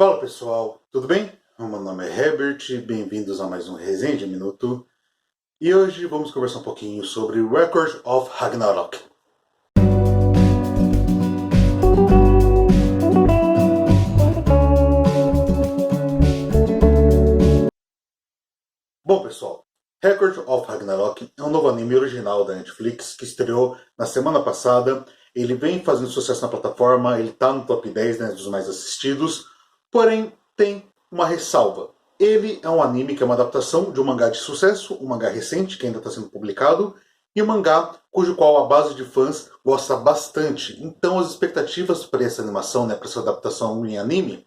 Fala pessoal, tudo bem? Meu nome é Herbert, bem-vindos a mais um Resenha de Minuto. E hoje vamos conversar um pouquinho sobre Record of Ragnarok. Bom pessoal, Record of Ragnarok é um novo anime original da Netflix que estreou na semana passada. Ele vem fazendo sucesso na plataforma, ele está no top 10 dos mais assistidos, porém tem uma ressalva. Ele é um anime que é uma adaptação de um mangá de sucesso, um mangá recente que ainda está sendo publicado, e um mangá cujo qual a base de fãs gosta bastante. Então as expectativas para essa animação, para essa adaptação em anime,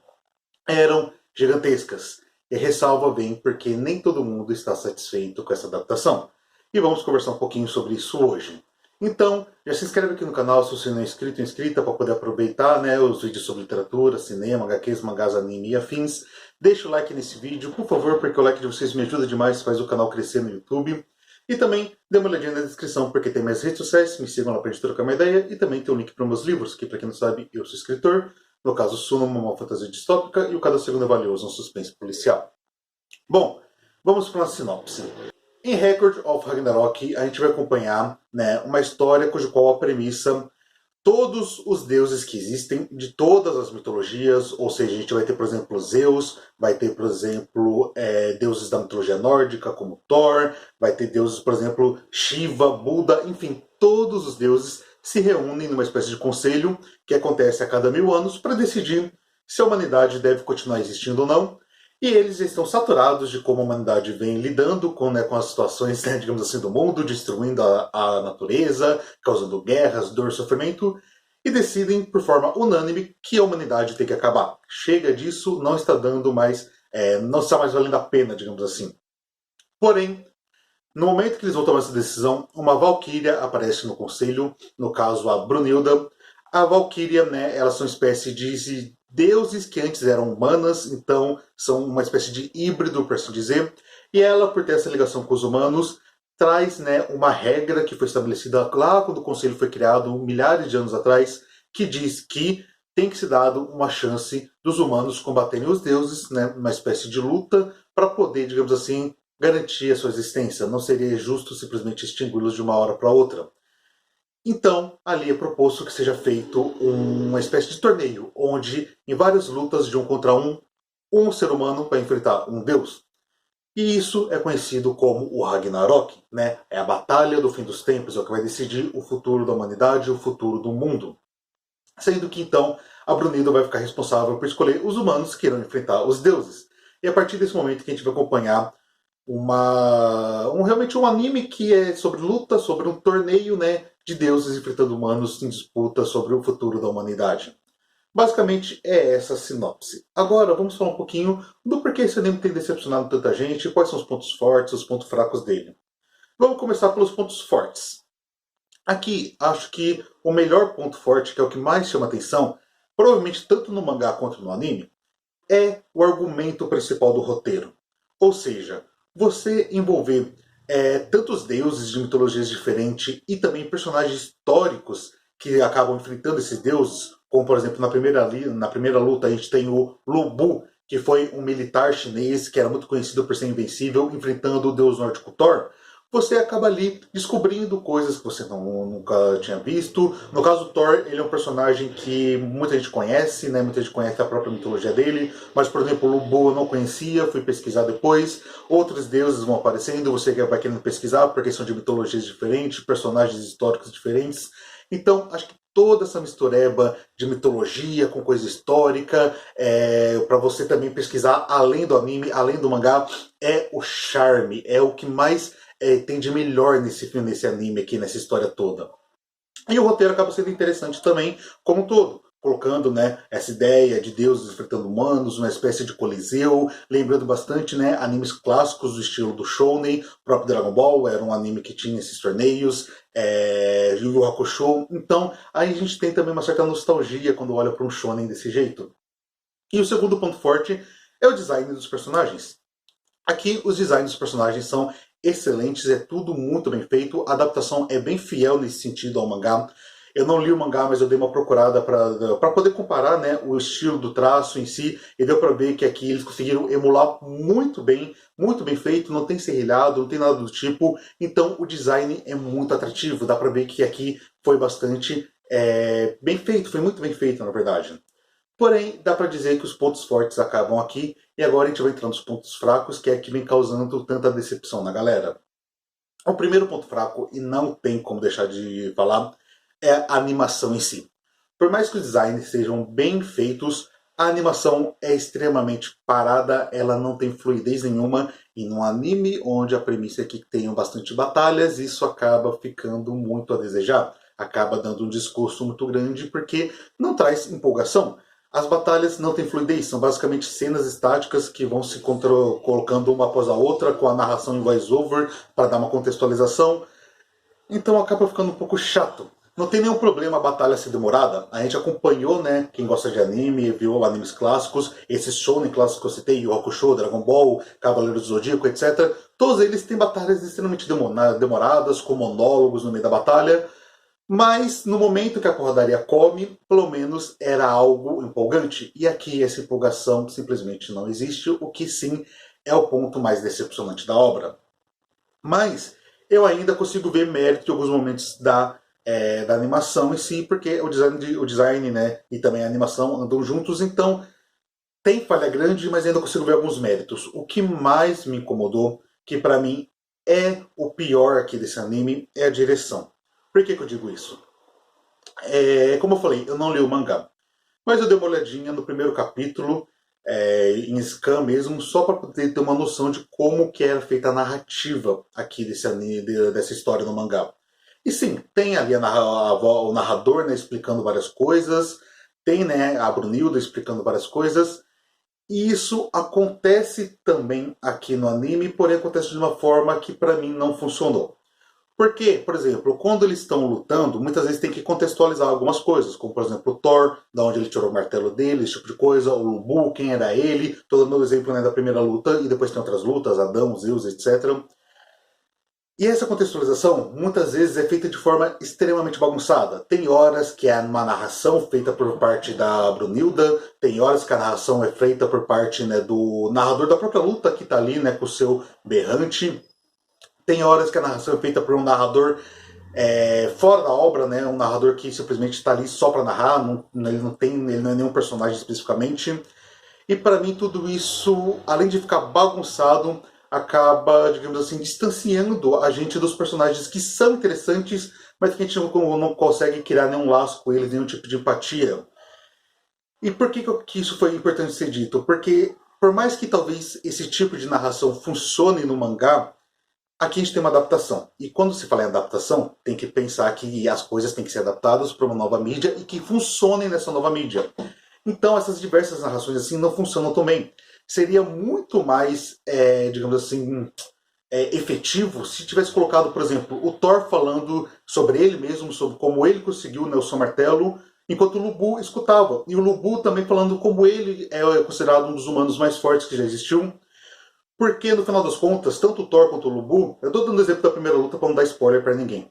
eram gigantescas. E a ressalva vem porque nem todo mundo está satisfeito com essa adaptação. E vamos conversar um pouquinho sobre isso hoje. Então, já se inscreve aqui no canal se você não é inscrito ou inscrita para poder aproveitar os vídeos sobre literatura, cinema, HQs, mangás, anime e afins. Deixa o like nesse vídeo, por favor, porque o like de vocês me ajuda demais, faz o canal crescer no YouTube. E também dê uma olhadinha na descrição porque tem minhas redes sociais, me sigam lá para a gente trocar uma ideia. E também tem um link para meus livros, que para quem não sabe, eu sou escritor. No caso, Sunoma, uma fantasia distópica, e o Cada Segundo é Valioso, um suspense policial. Bom, vamos para uma sinopse. Em Record of Ragnarok, a gente vai acompanhar uma história cujo qual a premissa, todos os deuses que existem, de todas as mitologias, ou seja, a gente vai ter, por exemplo, Zeus, vai ter, por exemplo, deuses da mitologia nórdica, como Thor, vai ter deuses, por exemplo, Shiva, Buda, enfim, todos os deuses se reúnem numa espécie de conselho que acontece a cada 1000 anos para decidir se a humanidade deve continuar existindo ou não. E eles estão saturados de como a humanidade vem lidando com as situações, digamos assim, do mundo, destruindo a natureza, causando guerras, dor, sofrimento, e decidem, por forma unânime, que a humanidade tem que acabar. Chega disso, não está dando mais, não está mais valendo a pena, digamos assim. Porém, no momento que eles vão tomar essa decisão, uma valquíria aparece no conselho, no caso a Brunilda. A valquíria, elas são uma espécie de deuses que antes eram humanas, então são uma espécie de híbrido, por assim dizer. E ela, por ter essa ligação com os humanos, traz uma regra que foi estabelecida lá quando o conselho foi criado, milhares de anos atrás, que diz que tem que ser dado uma chance dos humanos combaterem os deuses, uma espécie de luta, para poder, digamos assim, garantir a sua existência. Não seria justo simplesmente extingui-los de uma hora para outra. Então, ali é proposto que seja feito uma espécie de torneio, onde em várias lutas de um contra um ser humano vai enfrentar um deus. E isso é conhecido como o Ragnarok, É a batalha do fim dos tempos, é o que vai decidir o futuro da humanidade, o futuro do mundo. Sendo que então a Brunilda vai ficar responsável por escolher os humanos que irão enfrentar os deuses. E é a partir desse momento que a gente vai acompanhar realmente um anime que é sobre luta, sobre um torneio de deuses enfrentando humanos em disputa sobre o futuro da humanidade. Basicamente é essa a sinopse. Agora vamos falar um pouquinho do porquê esse anime tem decepcionado tanta gente, quais são os pontos fortes, os pontos fracos dele. Vamos começar pelos pontos fortes. Aqui acho que o melhor ponto forte, que é o que mais chama atenção, provavelmente tanto no mangá quanto no anime, é o argumento principal do roteiro. Ou seja, você envolver tantos deuses de mitologias diferentes e também personagens históricos que acabam enfrentando esses deuses, como por exemplo na primeira luta a gente tem o Lu Bu, que foi um militar chinês que era muito conhecido por ser invencível, enfrentando o deus nórdico Thor. Você acaba ali descobrindo coisas que você nunca tinha visto. No caso, Thor, ele é um personagem que muita gente conhece, muita gente conhece a própria mitologia dele, mas, por exemplo, o Lobo eu não conhecia, fui pesquisar depois. Outros deuses vão aparecendo, você vai querendo pesquisar, porque são de mitologias diferentes, personagens históricos diferentes. Então, acho que toda essa mistureba de mitologia com coisa histórica, para você também pesquisar além do anime, além do mangá, é o charme, é o que mais tem de melhor nesse filme, nesse anime aqui, nessa história toda. E o roteiro acaba sendo interessante também, como um todo, colocando essa ideia de deuses enfrentando humanos, uma espécie de coliseu, lembrando bastante animes clássicos do estilo do Shounen, o próprio Dragon Ball era um anime que tinha esses torneios, Yu Yu Hakusho. Então aí a gente tem também uma certa nostalgia quando olha para um Shonen desse jeito. E o segundo ponto forte é o design dos personagens. Aqui os designs dos personagens são excelentes, é tudo muito bem feito, a adaptação é bem fiel nesse sentido ao mangá. Eu não li o mangá, mas eu dei uma procurada para poder comparar, né, o estilo do traço em si, e deu para ver que aqui eles conseguiram emular muito bem feito, não tem serrilhado, não tem nada do tipo, então o design é muito atrativo, dá para ver que aqui foi bastante bem feito, foi muito bem feito na verdade. Porém, dá para dizer que os pontos fortes acabam aqui, e agora a gente vai entrar nos pontos fracos, que é que vem causando tanta decepção na galera. O primeiro ponto fraco, e não tem como deixar de falar, é a animação em si. Por mais que os designs sejam bem feitos, a animação é extremamente parada, ela não tem fluidez nenhuma, e num anime onde a premissa é que tenham bastante batalhas, isso acaba ficando muito a desejar. Acaba dando um discurso muito grande porque não traz empolgação. As batalhas não têm fluidez, são basicamente cenas estáticas que vão se colocando uma após a outra, com a narração em voice-over para dar uma contextualização. Então acaba ficando um pouco chato. Não tem nenhum problema a batalha ser demorada. A gente acompanhou, né? Quem gosta de anime, viu animes clássicos, esses shonen clássicos que eu citei, Yu Hakusho, Dragon Ball, Cavaleiro do Zodíaco, etc. Todos eles têm batalhas extremamente demoradas, com monólogos no meio da batalha. Mas no momento que a porradaria come, pelo menos era algo empolgante. E aqui essa empolgação simplesmente não existe, o que sim é o ponto mais decepcionante da obra. Mas eu ainda consigo ver mérito em alguns momentos da animação em si, porque o design né, e também a animação andam juntos, então tem falha grande, mas ainda consigo ver alguns méritos. O que mais me incomodou, que para mim é o pior aqui desse anime, é a direção. Por que eu digo isso? Como eu falei, eu não li o mangá, mas eu dei uma olhadinha no primeiro capítulo, em scan mesmo, só para poder ter uma noção de como que era feita a narrativa aqui desse anime, dessa história no mangá. E sim, tem ali o narrador né, explicando várias coisas, tem né, a Brunilda explicando várias coisas, e isso acontece também aqui no anime, porém acontece de uma forma que para mim não funcionou. Porque, por exemplo, quando eles estão lutando, muitas vezes tem que contextualizar algumas coisas, como por exemplo o Thor, da onde ele tirou o martelo dele, esse tipo de coisa, o Lubu, quem era ele, estou dando o exemplo né, da primeira luta, e depois tem outras lutas, Adão, Zeus, etc. E essa contextualização, muitas vezes, é feita de forma extremamente bagunçada. Tem horas que é uma narração feita por parte da Brunilda, tem horas que a narração é feita por parte né, do narrador da própria luta, que está ali né, com o seu berrante. Tem horas que a narração é feita por um narrador fora da obra, né? Um narrador que simplesmente está ali só para narrar, ele não é nenhum personagem especificamente. E para mim tudo isso, além de ficar bagunçado, acaba, digamos assim, distanciando a gente dos personagens que são interessantes, mas que a gente não consegue criar nenhum laço com eles, nenhum tipo de empatia. E por que isso foi importante ser dito? Porque por mais que talvez esse tipo de narração funcione no mangá, aqui a gente tem uma adaptação. E quando se fala em adaptação, tem que pensar que as coisas têm que ser adaptadas para uma nova mídia e que funcionem nessa nova mídia. Então essas diversas narrações assim não funcionam também. Seria muito mais, digamos assim, efetivo se tivesse colocado, por exemplo, o Thor falando sobre ele mesmo, sobre como ele conseguiu né, o seu martelo, enquanto o Lubu escutava. E o Lubu também falando como ele é considerado um dos humanos mais fortes que já existiu. Porque, no final das contas, tanto o Thor quanto o Lubu, eu estou dando exemplo da primeira luta para não dar spoiler para ninguém,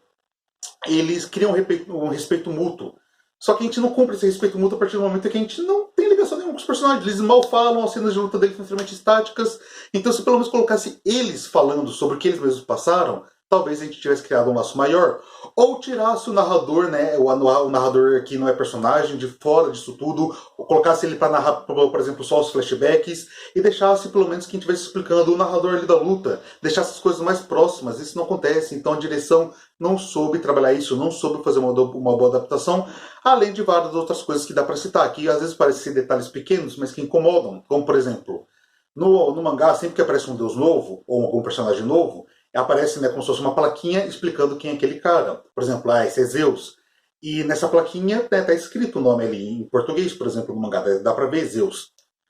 eles criam um respeito mútuo. Só que a gente não cumpre esse respeito mútuo a partir do momento que a gente não tem ligação nenhuma com os personagens. Eles mal falam, as cenas de luta deles são extremamente estáticas. Então, se pelo menos colocasse eles falando sobre o que eles mesmos passaram, talvez a gente tivesse criado um laço maior. Ou tirasse o narrador, né, o narrador que não é personagem, de fora disso tudo, ou colocasse ele para narrar, por exemplo, só os flashbacks, e deixasse pelo menos quem estivesse explicando o narrador ali da luta, deixasse as coisas mais próximas. Isso não acontece, então a direção não soube trabalhar isso, não soube fazer uma boa adaptação, além de várias outras coisas que dá para citar, que às vezes parecem ser detalhes pequenos, mas que incomodam, como por exemplo, no mangá, sempre que aparece um deus novo, ou algum personagem novo, aparece né, como se fosse uma plaquinha explicando quem é aquele cara. Por exemplo, esse é Zeus. E nessa plaquinha está escrito o nome ali em português, por exemplo, no mangá, dá para ver Zeus.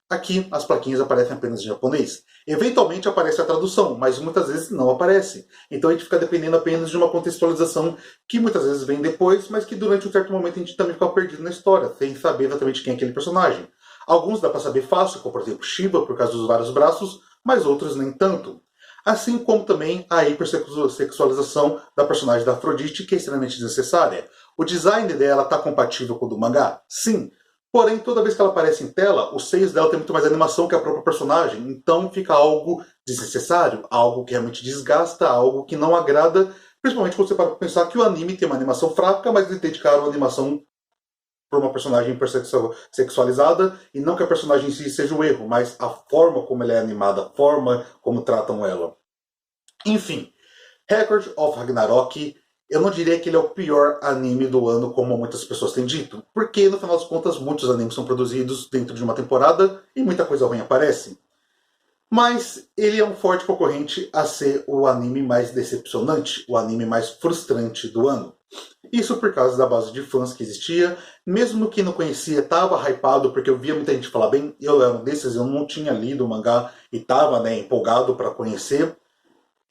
Aqui as plaquinhas aparecem apenas em japonês. Eventualmente aparece a tradução, mas muitas vezes não aparece. Então a gente fica dependendo apenas de uma contextualização que muitas vezes vem depois, mas que durante um certo momento a gente também fica perdido na história, sem saber exatamente quem é aquele personagem. Alguns dá para saber fácil, como por exemplo Shiba, por causa dos vários braços, mas outros nem tanto. Assim como também a hipersexualização da personagem da Afrodite, que é extremamente desnecessária. O design dela está compatível com o do mangá? Sim. Porém, toda vez que ela aparece em tela, os seios dela tem muito mais animação que a própria personagem. Então fica algo desnecessário, algo que realmente desgasta, algo que não agrada, principalmente quando você para pensar que o anime tem uma animação fraca, mas eles dedicaram a animação para uma personagem hipersexualizada, e não que a personagem em si seja o erro, mas a forma como ela é animada, a forma como tratam ela. Enfim, Record of Ragnarok, eu não diria que ele é o pior anime do ano, como muitas pessoas têm dito, porque no final das contas muitos animes são produzidos dentro de uma temporada e muita coisa ruim aparece. Mas ele é um forte concorrente a ser o anime mais decepcionante, o anime mais frustrante do ano. Isso por causa da base de fãs que existia, mesmo que não conhecia, estava hypado, porque eu via muita gente falar bem, eu era um desses, eu não tinha lido o mangá e estava empolgado para conhecer.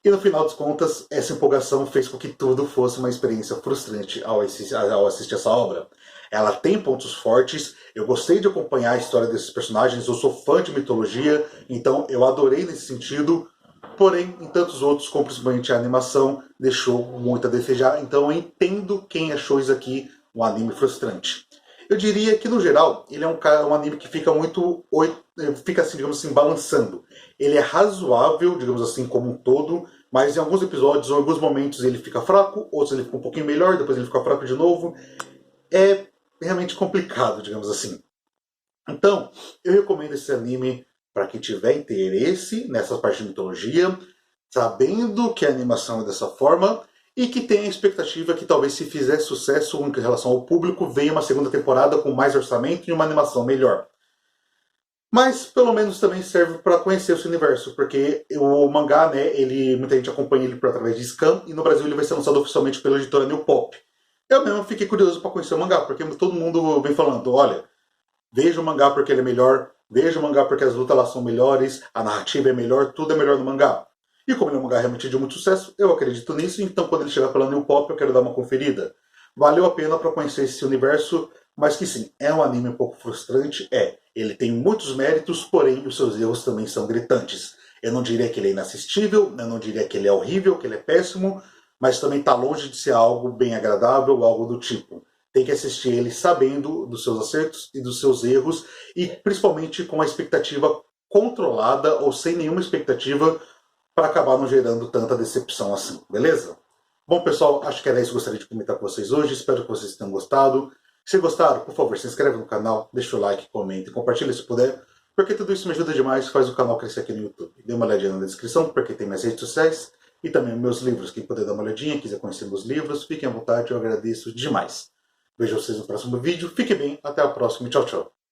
E no final das contas, essa empolgação fez com que tudo fosse uma experiência frustrante ao assistir essa obra. Ela tem pontos fortes, eu gostei de acompanhar a história desses personagens, eu sou fã de mitologia, então eu adorei nesse sentido, porém, em tantos outros, como principalmente a animação, deixou muito a desejar, então eu entendo quem achou isso aqui um anime frustrante. Eu diria que, no geral, ele é um anime que fica muito, fica assim, digamos assim, balançando. Ele é razoável, digamos assim, como um todo, mas em alguns episódios, ou em alguns momentos ele fica fraco, outros ele fica um pouquinho melhor, depois ele fica fraco de novo. É realmente complicado, digamos assim. Então, eu recomendo esse anime para quem tiver interesse nessa parte de mitologia, sabendo que a animação é dessa forma, e que tem a expectativa que talvez se fizer sucesso em relação ao público, venha uma segunda temporada com mais orçamento e uma animação melhor. Mas pelo menos também serve para conhecer esse universo, porque o mangá, né, muita gente acompanha ele por através de scan, e no Brasil ele vai ser lançado oficialmente pela editora New Pop. Eu mesmo fiquei curioso para conhecer o mangá, porque todo mundo vem falando, olha, veja o mangá porque ele é melhor, veja o mangá porque as lutas lá são melhores, a narrativa é melhor, tudo é melhor no mangá. E como ele é um mangá realmente de muito sucesso, eu acredito nisso, então quando ele chegar pela New Pop eu quero dar uma conferida. Valeu a pena para conhecer esse universo, mas que sim, é um anime um pouco frustrante, Ele tem muitos méritos, porém os seus erros também são gritantes. Eu não diria que ele é inassistível, eu não diria que ele é horrível, que ele é péssimo, mas também está longe de ser algo bem agradável, algo do tipo. Tem que assistir ele sabendo dos seus acertos e dos seus erros, e principalmente com a expectativa controlada ou sem nenhuma expectativa para acabar não gerando tanta decepção assim, beleza? Bom, pessoal, acho que era isso que eu gostaria de comentar com vocês hoje. Espero que vocês tenham gostado. Se gostaram, por favor, se inscreve no canal, deixa o like, comenta e compartilha se puder, porque tudo isso me ajuda demais, faz o canal crescer aqui no YouTube. Dê uma olhadinha na descrição, porque tem minhas redes sociais e também meus livros. Quem puder dar uma olhadinha, quiser conhecer meus livros, fiquem à vontade, eu agradeço demais. Vejo vocês no próximo vídeo, fiquem bem, até a próxima e tchau, tchau.